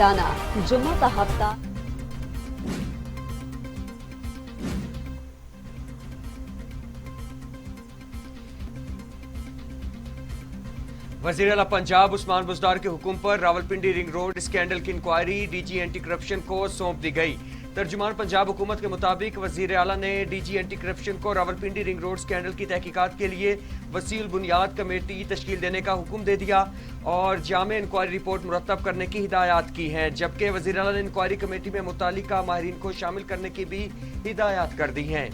ماہرانہ جمعہ ہفتہ وزیر اعلیٰ پنجاب عثمان بزدار کے حکم پر راولپنڈی رنگ روڈ اسکینڈل کی inquiry D G anti corruption کو سونپ دی گئی۔ ترجمان پنجاب حکومت کے مطابق وزیر اعلیٰ نے ڈی جی اینٹی کرپشن کو راولپنڈی رنگ روڈ اسکینڈل کی تحقیقات کے لیے وسیع البنیاد کمیٹی تشکیل دینے کا حکم دے دیا اور جامع انکوائری رپورٹ مرتب کرنے کی ہدایات کی ہیں، جبکہ وزیر اعلیٰ نے انکوائری کمیٹی میں متعلقہ ماہرین کو شامل کرنے کی بھی ہدایات کر دی ہیں۔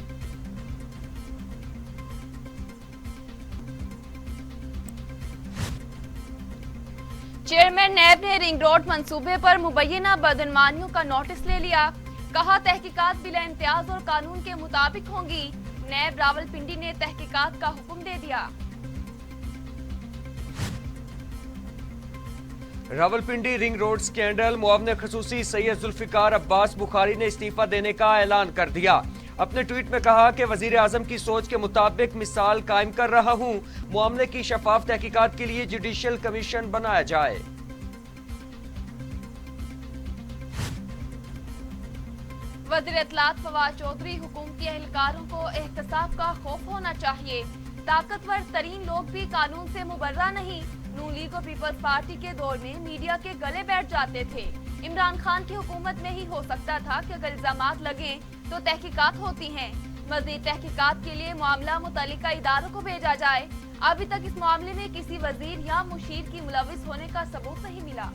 چیئرمین نیب نے رنگ روڈ منصوبے پر مبینہ بدعنوانیوں کا نوٹس لے لیا، کہا تحقیقات بلا امتیاز اور قانون کے مطابق ہوں گی۔ نیب راولپنڈی نے تحقیقات کا حکم دے دیا۔ راولپنڈی رنگ روڈ سکینڈل معاون خصوصی سید ذوالفقار عباس بخاری نے استعفیٰ دینے کا اعلان کر دیا۔ اپنے ٹویٹ میں کہا کہ وزیر اعظم کی سوچ کے مطابق مثال قائم کر رہا ہوں، معاملے کی شفاف تحقیقات کے لیے جوڈیشل کمیشن بنایا جائے۔ وزیر اطلاعات فواد چودھری حکومتی اہلکاروں کو احتساب کا خوف ہونا چاہیے، طاقتور ترین لوگ بھی قانون سے مبرہ نہیں۔ نون لیگ اور پیپلز پارٹی کے دور میں میڈیا کے گلے بیٹھ جاتے تھے، عمران خان کی حکومت میں ہی ہو سکتا تھا کہ اگر الزامات لگیں تو تحقیقات ہوتی ہیں، مزید تحقیقات کے لیے معاملہ متعلقہ اداروں کو بھیجا جائے۔ ابھی تک اس معاملے میں کسی وزیر یا مشیر کی ملوث ہونے کا ثبوت نہیں ملا۔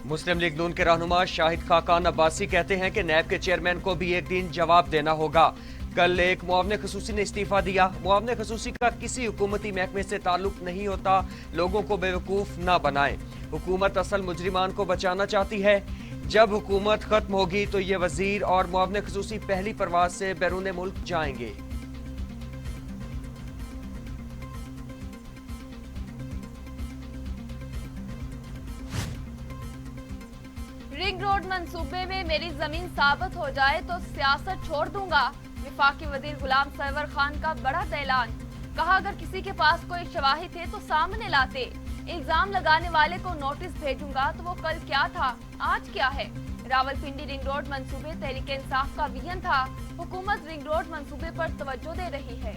مسلم لیگ نون کے رہنما شاہد خاقان عباسی کہتے ہیں کہ نیب کے چیئرمین کو بھی ایک دن جواب دینا ہوگا۔ کل ایک معاون خصوصی نے استعفیٰ دیا۔ معاون خصوصی کا کسی حکومتی محکمے سے تعلق نہیں ہوتا، لوگوں کو بیوقوف نہ بنائیں۔ حکومت اصل مجرمان کو بچانا چاہتی ہے۔ جب حکومت ختم ہوگی تو یہ وزیر اور معاون خصوصی پہلی پرواز سے بیرون ملک جائیں گے۔ رنگ روڈ منصوبے میں میری زمین ثابت ہو جائے تو سیاست چھوڑ دوں گا، وفاقی وزیر غلام سرور خان کا بڑا اعلان۔ کہا اگر کسی کے پاس کوئی شواہد تھے تو سامنے لاتے، الزام لگانے والے کو نوٹس بھیجوں گا تو وہ کل کیا تھا آج کیا ہے۔ راولپنڈی رنگ روڈ منصوبے تحریک انصاف کا ویژن تھا، حکومت رنگ روڈ منصوبے پر توجہ دے رہی ہے۔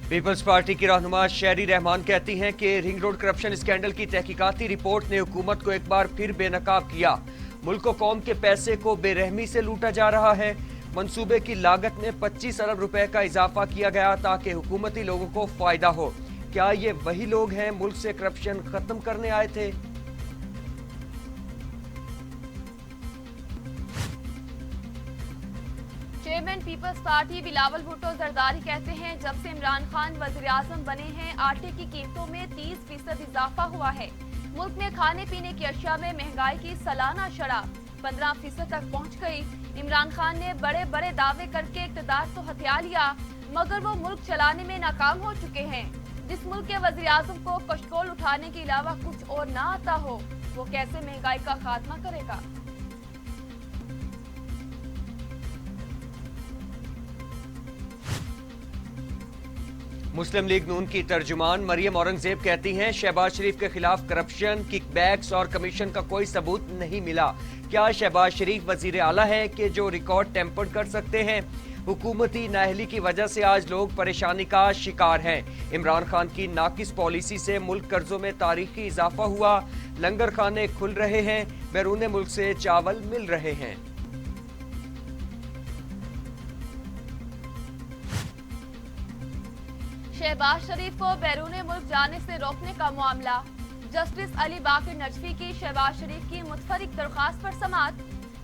پیپلز پارٹی کی رہنما شہری رحمان کہتی ہیں کہ رنگ روڈ کرپشن اسکینڈل کی تحقیقاتی رپورٹ نے حکومت کو ایک بار پھر بے نقاب کیا۔ ملک و قوم کے پیسے کو بے رحمی سے لوٹا جا رہا ہے۔ منصوبے کی لاگت میں 25 ارب روپے کا اضافہ کیا گیا تاکہ حکومتی لوگوں کو فائدہ ہو۔ کیا یہ وہی لوگ ہیں ملک سے کرپشن ختم کرنے آئے تھے؟ چیئرمین پیپلز پارٹی بلاول بھٹو زرداری کہتے ہیں جب سے عمران خان وزیر اعظم بنے ہیں آٹے کی قیمتوں میں 30% اضافہ ہوا ہے۔ ملک میں کھانے پینے کی اشیاء میں مہنگائی کی سالانہ شرح 15% تک پہنچ گئی۔ عمران خان نے بڑے بڑے دعوے کر کے اقتدار تو ہتھیا لیا مگر وہ ملک چلانے میں ناکام ہو چکے ہیں۔ جس ملک کے وزیر اعظم کو کشکول اٹھانے کے علاوہ کچھ اور نہ آتا ہو وہ کیسے مہنگائی کا خاتمہ کرے گا۔ مسلم لیگ نون کی ترجمان مریم اورنگزیب کہتی ہیں شہباز شریف کے خلاف کرپشن، کک بیکس اور کمیشن کا کوئی ثبوت نہیں ملا۔ کیا شہباز شریف وزیر اعلیٰ ہے کہ جو ریکارڈ ٹیمپر کر سکتے ہیں؟ حکومتی نااہلی کی وجہ سے آج لوگ پریشانی کا شکار ہیں۔ عمران خان کی ناقص پالیسی سے ملک قرضوں میں تاریخی اضافہ ہوا، لنگر خانے کھل رہے ہیں، بیرون ملک سے چاول مل رہے ہیں۔ شہباز شریف کو بیرون ملک جانے سے روکنے کا معاملہ، جسٹس علی باقر نجفی کی شہباز شریف کی متفرق درخواست پر سماعت۔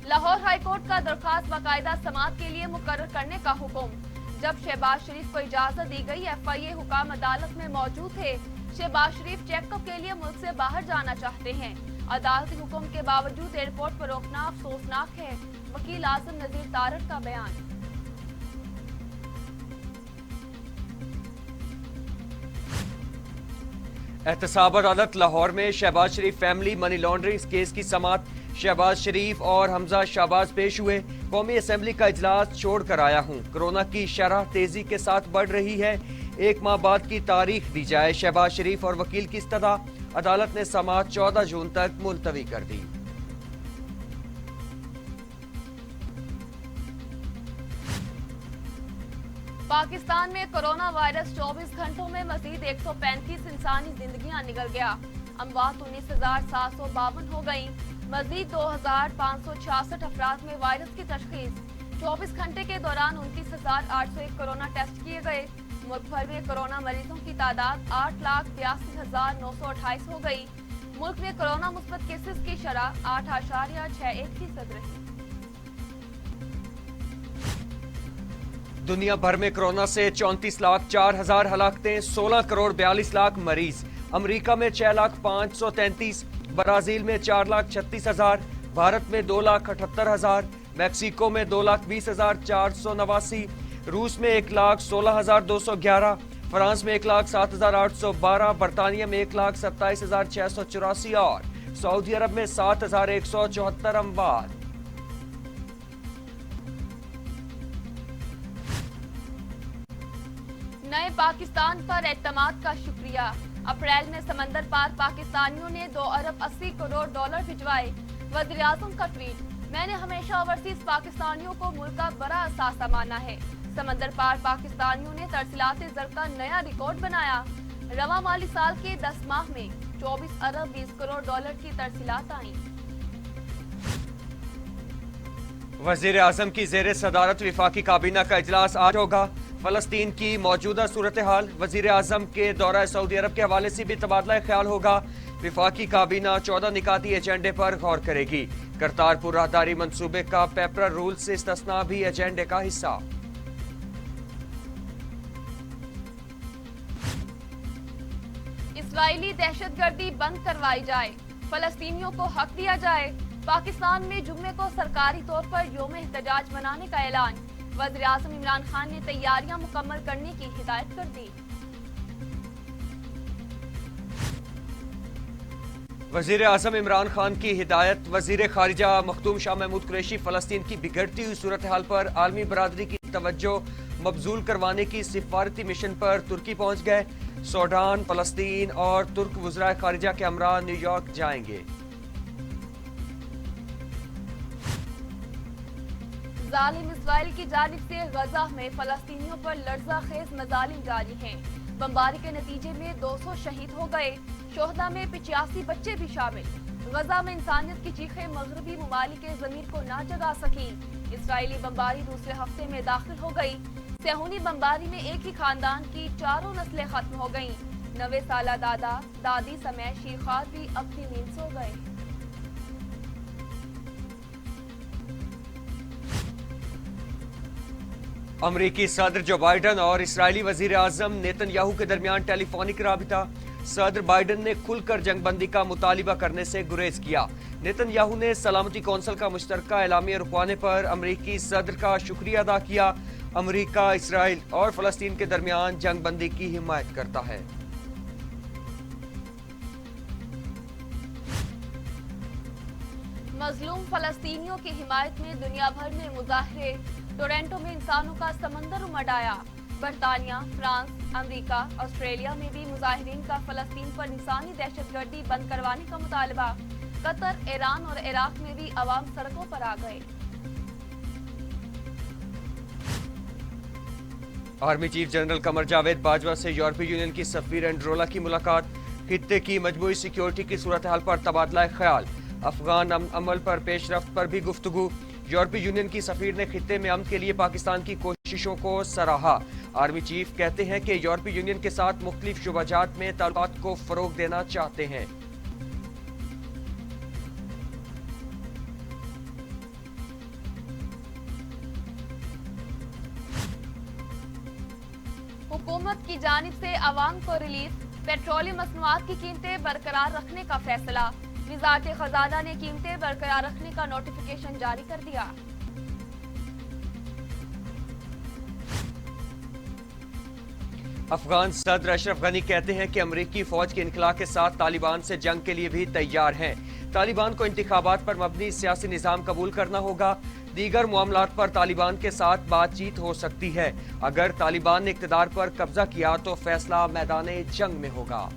لاہور ہائی کورٹ کا درخواست باقاعدہ سماعت کے لیے مقرر کرنے کا حکم۔ جب شہباز شریف کو اجازت دی گئی، ایف آئی اے حکام عدالت میں موجود تھے۔ شہباز شریف چیک اپ کے لیے ملک سے باہر جانا چاہتے ہیں۔ عدالتی حکم کے باوجود ایئرپورٹ پر روکنا افسوسناک ہے، وکیل اعظم نذیر تارڑ کا بیان۔ احتساب عدالت لاہور میں شہباز شریف فیملی منی لانڈرنگ کیس کی سماعت۔ شہباز شریف اور حمزہ شہباز پیش ہوئے۔ قومی اسمبلی کا اجلاس چھوڑ کر آیا ہوں، کورونا کی شرح تیزی کے ساتھ بڑھ رہی ہے، 1 ماہ بعد کی تاریخ دی جائے۔ شہباز شریف اور وکیل کی استدعا، عدالت نے سماعت 14 جون تک ملتوی کر دی۔ پاکستان میں کورونا وائرس 24 گھنٹوں میں مزید 135 انسانی زندگیاں نگل گیا، اموات 19,752 ہو گئیں، مزید 2,566 افراد میں وائرس کی تشخیص۔ 24 گھنٹے کے دوران 29,801 کورونا ٹیسٹ کیے گئے۔ ملک بھر میں کورونا مریضوں کی تعداد 8,82,928 ہو گئی۔ ملک میں کورونا مثبت کیسز کی شرح 8.61% رہی۔ دنیا بھر میں کورونا سے 34,04,000 ہلاکتیں، 16 کروڑ 42 لاکھ مریض۔ امریکہ میں 6,05,33، برازیل میں 4,36,000، بھارت میں 2,78,000، میکسیکو میں 2,20,489، روس میں 1,16,211، فرانس میں 1,07,812، برطانیہ میں 1,27,684 اور سعودی عرب میں 7,174 اموات۔ نئے پاکستان پر اعتماد کا شکریہ۔ اپریل میں سمندر پار پاکستانیوں نے $2 ارب 80 کروڑ بھجوائے۔ وزیراعظم کا ٹویٹ، میں نے ہمیشہ اوورسیز پاکستانیوں کو ملک کا بڑا اثاثہ مانا ہے۔ سمندر پار پاکستانیوں نے ترسیلات زر کا نیا ریکارڈ بنایا۔ رواں مالی سال کے 10 ماہ میں $24 ارب 20 کروڑ کی ترسیلات آئیں۔ وزیر اعظم کی زیر صدارت وفاقی کابینہ کا اجلاس آج ہوگا۔ فلسطین کی موجودہ صورتحال، وزیر اعظم کے دورہ سعودی عرب کے حوالے سے بھی تبادلہ خیال ہوگا۔ وفاقی کابینہ 14 نکاتی ایجنڈے پر غور کرے گی۔ کرتارپور راہداری منصوبے کا پیپر رول سے استثناء بھی ایجنڈے کا حصہ۔ اسرائیلی دہشت گردی بند کروائی جائے، فلسطینیوں کو حق دیا جائے۔ پاکستان میں جمعے کو سرکاری طور پر یوم احتجاج منانے کا اعلان۔ وزیر اعظم عمران خان نے تیاریاں مکمل کرنے کی ہدایت کر دی۔ وزیر اعظم عمران خان کی ہدایت، وزیر خارجہ مخدوم شاہ محمود قریشی فلسطین کی بگڑتی ہوئی صورتحال پر عالمی برادری کی توجہ مبذول کروانے کی سفارتی مشن پر ترکی پہنچ گئے۔ سوڈان، فلسطین اور ترک وزرائے خارجہ کے ہمراہ نیو یارک جائیں گے۔ ظالم اسرائیل کی جانب سے غزہ میں فلسطینیوں پر لرزہ خیز مظالم جاری ہیں۔ بمباری کے نتیجے میں 200 شہید ہو گئے، شہداء میں 85 بچے بھی شامل۔ غزہ میں انسانیت کی چیخیں مغربی ممالک کے ضمیر کو نہ جگا سکیں۔ اسرائیلی بمباری دوسرے ہفتے میں داخل ہو گئی۔ صہیونی بمباری میں ایک ہی خاندان کی 4 نسلیں ختم ہو گئیں۔ 90 سالہ دادا دادی سمیت شیخات بھی اپنی نیند سو گئے۔ امریکی صدر جو بائیڈن اور اسرائیلی وزیر اعظم نیتن یاہو کے درمیان ٹیلی فونک رابطہ۔ صدر بائیڈن نے کھل کر جنگ بندی کا مطالبہ کرنے سے گریز کیا۔ نیتن یاہو نے سلامتی کونسل کا مشترکہ اعلامیہ رکوانے پر امریکی صدر کا شکریہ ادا کیا۔ امریکہ، اسرائیل اور فلسطین کے درمیان جنگ بندی کی حمایت کرتا ہے۔ مظلوم فلسطینیوں کی حمایت میں دنیا بھر میں مظاہرے۔ ٹورنٹو میں انسانوں کا سمندر امڈ آیا۔ برطانیہ، فرانس، امریکہ، آسٹریلیا میں بھی مظاہرین کا فلسطین پر انسانی دہشت گردی بند کروانے کا مطالبہ۔ قطر، ایران اور عراق میں بھی عوام سڑکوں پر آ گئے۔ Army chief general Qamar Javed Bajwa سے یورپی یونین کی سفیر اینڈرولا کی ملاقات۔ خطے کی مجموعی سیکیورٹی کی صورتحال پر تبادلہ خیال۔ افغان عمل پر پیش رفت پر بھی گفتگو۔ یورپی یونین کی سفیر نے خطے میں امن کے لیے پاکستان کی کوششوں کو سراہا۔ آرمی چیف کہتے ہیں کہ یورپی یونین کے ساتھ مختلف شعبہ جات میں تعلقات کو فروغ دینا چاہتے ہیں۔ حکومت کی جانب سے عوام کو ریلیف۔ پیٹرولیم مصنوعات کی قیمتیں برقرار رکھنے کا فیصلہ۔ وزارت خزانہ نے قیمتیں برقرار رکھنے کا نوٹیفیکیشن جاری کر دیا۔ افغان صدر اشرف غنی کہتے ہیں کہ امریکی فوج کے انخلا کے ساتھ طالبان سے جنگ کے لیے بھی تیار ہیں۔ طالبان کو انتخابات پر مبنی سیاسی نظام قبول کرنا ہوگا۔ دیگر معاملات پر طالبان کے ساتھ بات چیت ہو سکتی ہے۔ اگر طالبان نے اقتدار پر قبضہ کیا تو فیصلہ میدان جنگ میں ہوگا۔